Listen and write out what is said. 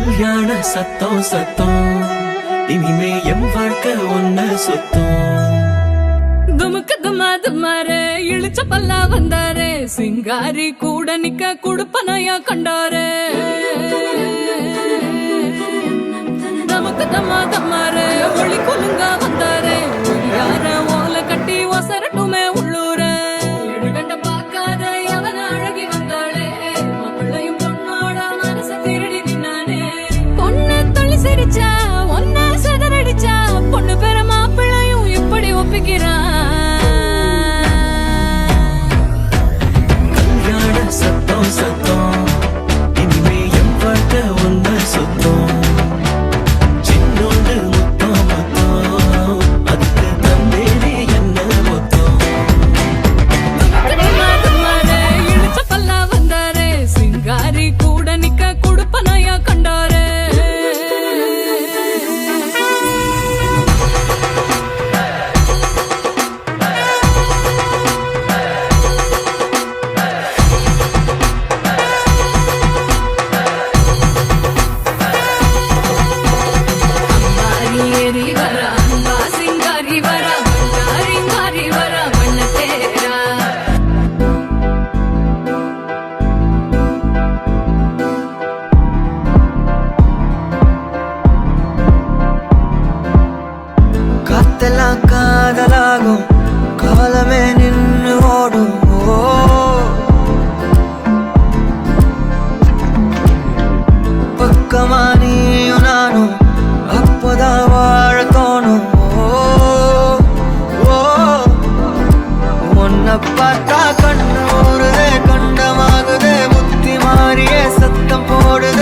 கல்யாண சத்தம் சத்தம் இனிமே என் வாழ்க்கை ஒன்ன சுத்தம். துமுக்கு துமாரே இழுச்ச பல்லா வந்தாரே சிங்காரி கூட நிக்க குடுப்பனையா கண்டாரே. நமக்கு தம்மாரே ஒளி கொலுங்க வந்தாரே யார ஓல கட்டி ஒசரட்டுமே உள்ளூர. கண்ட பாக்காத எவன அழகி வந்தாளே மாப்பிள்ளையும் பொண்ணோட மனச திருடி நின்னானே. பொண்ணு தொழில் சிரிச்சா ஒன்ன சதறடிச்சா பொண்ணு பேர மாப்பிள்ளையும் இப்படி ஒப்பிக்கிறான். சத்தம் சத்தம் இனிமே என் வாழ்க்கை ஒன்ன சுத்தம். சின்னோண்டு முத்தம் முத்தம் அதுக்கு தந்தேனே என்ன மொத்தம். இழுச்ச பல்லா வந்தாரே சிங்காரி கூட நிக்க குடுப்பனையா கண்டாரே. காத்தெல்லாம் காதலாகும் காலமே நின்று ஓடும். பக்கமா நீயும் நானும் அப்போதான் வாழ தோணும். உன்னை பார்த்தா கண்ணு ஊறுதே கண்டமாகுதே புத்தி மாறியே சத்தம் போடுதே.